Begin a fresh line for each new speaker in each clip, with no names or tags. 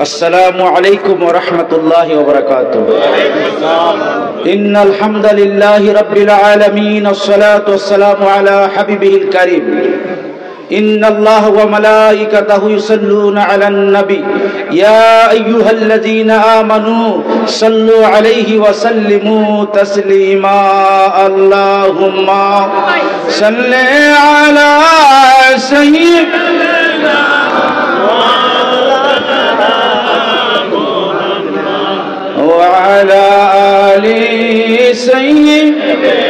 السلام عليكم ورحمة الله وبركاته. إن الحمد لله رب العالمين الصلاة والسلام على حبيبه الكريم. إن الله وملائكته يصلون على النبي يا أيها الذين آمنوا صلوا عليه وسلموا تسليما. اللهم صل على سيدنا وعلى آل سيدنا.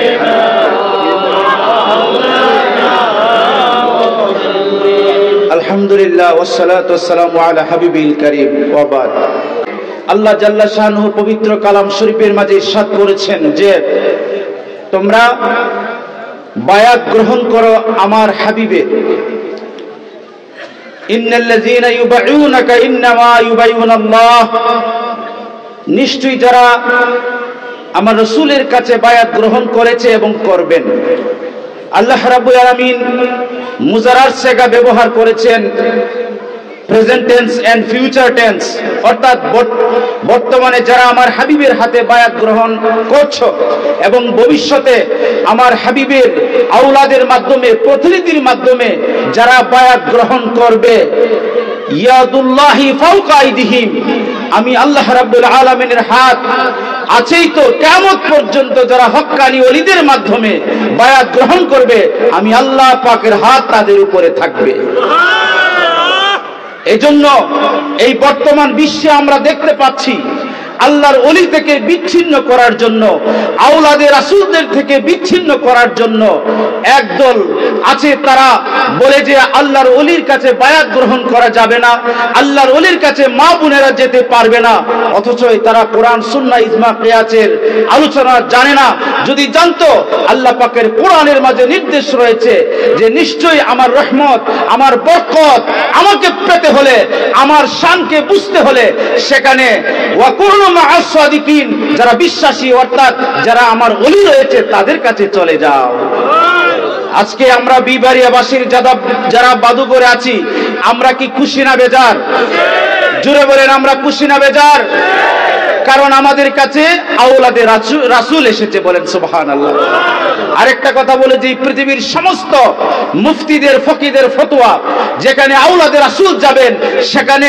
আলহামদুলিল্লাহ ওয়াসসালাতু ওয়াসসালামু আলা হাবিবিল কারীম ওয়া বাদ। আল্লাহ জাল্লা শানুহু পবিত্র কালাম শরীফের মাঝে ইরশাদ করেছেন যে তোমরা বায়াত গ্রহণ করো আমার হাবিবের। ইন্নাল্লাযীনা ইউবাইউনাকা ইন্নামা ইউবাইউনাল্লাহ, নিশ্চয়ই যারা আমার রাসূলের কাছে বায়াত গ্রহণ করেছে এবং করবেন। আল্লাহ রাব্বুল আলামিন মুজারার সেগা ব্যবহার করেছেন present tense and future tense, অর্থাৎ বর্তমানে যারা আমার হাবিবের হাতে বায়াত গ্রহণ করছো এবং ভবিষ্যতে আমার হাবিবের আওলাদের মাধ্যমে প্রতিনিধির মাধ্যমে যারা বায়াত গ্রহণ করবে, ইয়াদুল্লাহি ফাওকা আইদিহিম, আমি আল্লাহ রাব্বুল আলামিনের হাত আছেই তো কিয়ামত পর্যন্ত যারা হক্কানি ওলিদের মাধ্যমে বায়াত গ্রহণ করবে আমি আল্লাহ পাকের হাত তাদের উপরে থাকবে। এজন্য এই বর্তমান বিশ্বে আমরা দেখতে পাচ্ছি আল্লাহর ওলি থেকে বিচ্ছিন্ন করার জন্য, আওলাদে রাসূলদের থেকে বিচ্ছিন্ন করার জন্য একদল আছে, তারা বলে যে আল্লাহর ওলির কাছে বায়াত গ্রহণ করা যাবে না, আল্লাহর ওলির কাছে মা বোনেরা যেতে পারবে না। অথচ তারা কোরআন সুন্নাহ ইজমা কিয়াসের আলোচনা জানে না। যদি জানতো, আল্লাহ পাকের কোরআনের মাঝে নির্দেশ রয়েছে যে নিশ্চয়ই আমার রহমত, আমার বরকত আমাকে পেতে হলে, আমার শানকে বুঝতে হলে সেখানে ওয়াকুনু মা'আস সাদিকিন, যারা বিশ্বাসী অর্থাৎ যারা আমার ওলি রয়েছে তাদের কাছে চলে যাও। আজকে আমরা বিবারিয়াবাসীর যারা বাদুগরে আছি, আমরা কি খুশি না বেজার? জোরে বলেন, আমরা খুশি না বেজার? কারণ আমাদের কাছে আওলাদে রাসূল এসেছে, বলেন সুবহানাল্লাহ। আরেকটা কথা বলে যে পৃথিবীর সমস্ত মুফতিদের ফকিদের ফতোয়া, যেখানে আওলাদে রাসূল যাবেন সেখানে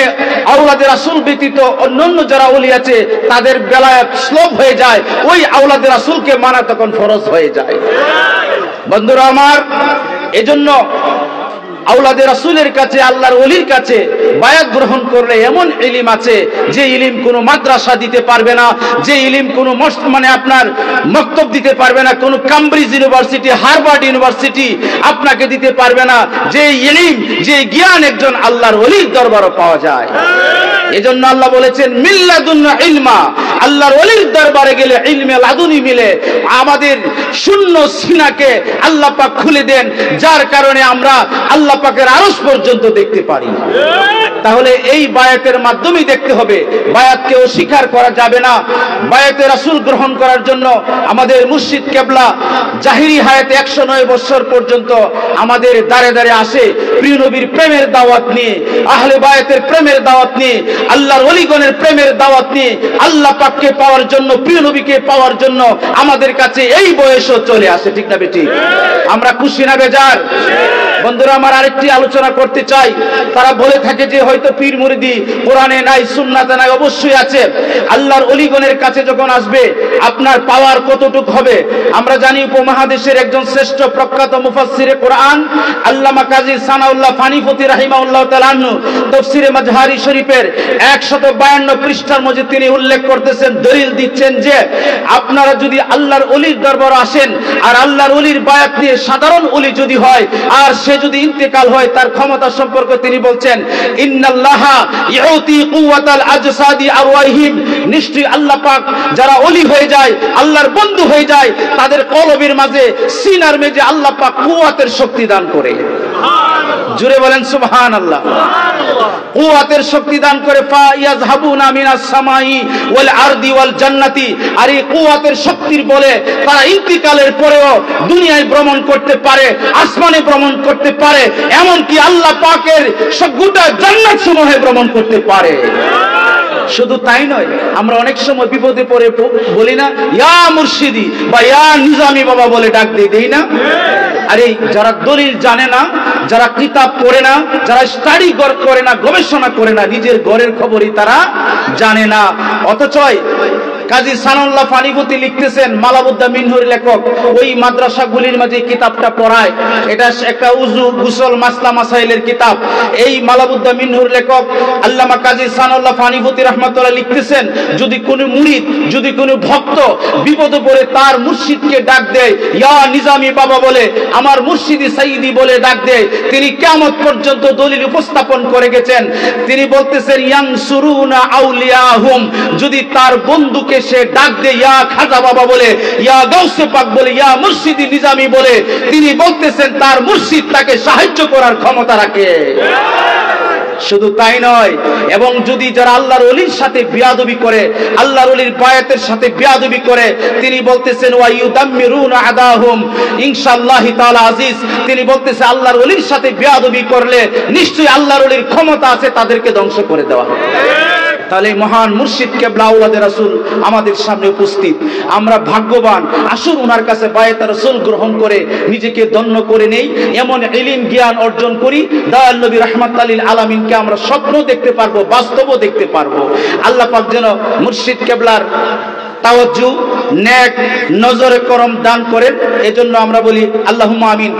আওলাদে রাসূল ব্যতীত অন্যান্য যারা ওলি আছে তাদের বেলায়াত স্লোপ হয়ে যায়, ওই আওলাদে রাসূলকে মানা তখন ফরজ হয়ে যায়। বন্ধুরা আমার, এজন্য আওলাদে রাসূলের কাছে, আল্লাহর ওলির কাছে বায়াত গ্রহণ করলে এমন ইলম আছে যে ইলম কোনো মাদ্রাসা দিতে পারবে না, যে ইলম কোনো আপনার মক্তব দিতে পারবে না, কোনো কেমব্রিজ ইউনিভার্সিটি, হার্ভার্ড ইউনিভার্সিটি আপনাকে দিতে পারবে না। যে ইলম, যে জ্ঞান একজন আল্লাহর ওলির দরবারে পাওয়া যায়। এজন্য আল্লাহ বলেছেন মিল্লাদুন্না ইলমা, আল্লাহর ওলির দরবারে গেলে ইলমে লাদুনি মিলে। আমাদের শূন্য সিনাকে আল্লাহ পাক খুলে দেন, যার কারণে আমরা আল্লাহ পাকের আরশ পর্যন্ত দেখতে পারি। তাহলে এই বায়াতের মাধ্যমেই দেখতে হবে, বায়াতকে অস্বীকার করা যাবে না। বায়াতে রাসূল গ্রহণ করার জন্য আমাদের মুর্শিদ কেবলা জাহিরি হায়াতে 109 বছর পর্যন্ত আমাদের দাঁড়ে দাঁড়ে আসে প্রিয় নবীর প্রেমের দাওয়াত নিয়ে, আহলে বায়াতের প্রেমের দাওয়াত নিয়ে, আল্লাহর ওলিগণের প্রেমের দাওয়াত নিয়ে, আল্লাহ পাককে পাওয়ার জন্য, প্রিয় নবীকে পাওয়ার জন্য আমাদের কাছে এই বয়সও চলে আসে। ঠিক না বেঠিক? আমরা খুশি না বেজার? বন্ধুরা আমার, আরেকটি আলোচনা করতে চাই। তারা বলে থাকে যে হয়তো পীর মুরিদি কোরআনে নাই, সুন্নাতে নাই। অবশ্যই আছে। আল্লাহর ওলিগণের কাছে যখন আসবে আপনার পাওয়ার কতটুক হবে? আমরা জানি উপমহাদেশের একজন শ্রেষ্ঠ প্রখ্যাত মুফাসসিরে কোরআন আল্লামা কাজী সানাউল্লাহ ফানিপতি রাহিমাহুল্লাহ তাআলা আনহু তাফসিরে মাজহারি শরীফের 152 পৃষ্ঠার মধ্যে তিনি উল্লেখ করতেছেন, দলিল দিচ্ছেন যে আপনারা যদি আল্লাহর ওলির দরবারে আসেন আর আল্লাহর ওলির বায়াত নিয়ে সাধারণ ওলি যদি হয় আর সে যদি ইন্তেকাল হয়, তার ক্ষমতা সম্পর্কে তিনি বলছেন ইন্নাল্লাহা ইউতি কুওয়াতাল আজসাদি আরওয়াহিম, নিশ্চয়ই আল্লাহ পাক যারা ওলি হয়ে যায়, আল্লাহর বন্ধু হয়ে যায়, তাদের কলবের মাঝে, সিনার মাঝে আল্লাহ পাক কুওয়াতের শক্তি দান করে। জুড়ে বলেন সুবহানাল্লাহ। কুওয়াতের শক্তি দান করে। ফায়াযহাবুনা মিনাস সামাই ওয়াল আরদি ওয়াল জান্নাতি, আর এই কুওয়াতের শক্তির বলে তারা ইন্তিকালের পরেও দুনিয়ায় ভ্রমণ করতে পারে, আসমানে ভ্রমণ করতে পারে, এমনকি আল্লাহ পাকের গোটা জান্নাত সমূহে ভ্রমণ করতে পারে। শুধু তাই নয়, আমরা অনেক সময় বিপদে পড়ে বলি না ইয়া মুর্শিদি বা ইয়া নিজামি বাবা বলে ডাক দেই না? আরে যারা দলিল জানে না, যারা কিতাব পড়ে না, যারা স্টাডি করে না, গবেষণা করে না, নিজের ঘরের খবরই তারা জানে না। অথচ কাজী সানাউল্লাহ ফানিপতি লিখতেছেন, মালাবুদ্দা মিনহুর লেখক, ওই মাদ্রাসাগুলির মাঝে কিতাবটা পড়ায়, এটা একটা উজু গুসল মাসলা মাসাইলের কিতাব। এই মালাবুদ্দা মিনহুর লেখক আল্লামা কাজী সানাউল্লাহ ফানিপতি রাহমাতুল্লাহ লিখতেছেন, যদি কোনো মুরিদ, যদি কোনো ভক্ত বিপদে পড়ে তার মুর্শিদকে ডাক দেয় ইয়া নিজামি বাবা বলে, আমার মুর্শিদি সাইয়্যিদি বলে ডাক দেয়, তিনি কিয়ামত পর্যন্ত দলিল উপস্থাপন করে গেছেন। তিনি বলতেছেন ইয়ানসুরুনা আউলিয়াহুম, যদি তার বন্ধুকে সে ডাক দেয় ইয়া খাজা বাবা বলে, ইয়া গাউসে পাক বলে, ইয়া মুর্শিদি নিজামি বলে, তিনি বলতেছেন তার মুর্শিদ তাকে সাহায্য করার ক্ষমতা রাখে। শুধু তাই নয়, এবং যদি যারা আল্লাহর ওলির সাথে বিয়াদবি করে, আল্লাহর ওলির বায়াতের সাথে বিয়াদবি করে, তিনি বলতেছেন ওয়া ইউদাম্মিরুনা আদাহুম ইনশাআল্লাহি তাআলা আজিজ, তিনি বলতেছেন আল্লাহর ওলির সাথে বিয়াদবি করলে নিশ্চয়ই আল্লাহর ওলির ক্ষমতা আছে তাদেরকে ধ্বংস করে দেওয়া। তাহলে মহান মুর্শিদ কেবলা আওলাদে রাসূল আমাদের সামনে উপস্থিত, আমরা ভাগ্যবান। আসুন ওনার কাছে বায়াত রাসূল গ্রহণ করে নিজেকে ধন্য করে নেই, এমন ইলম জ্ঞান অর্জন করি, দয়াল নবী রাহমাতুল লিল আলামিনকে আমরা স্বপ্ন দেখতে পারবো, বাস্তবও দেখতে পারবো। আল্লাহ পাক যেন মুর্শিদ কেবলার তাওয়াজ্জু, নেক নজরে করম দান করেন। এজন্য আমরা বলি আল্লাহুম্মা আমিন।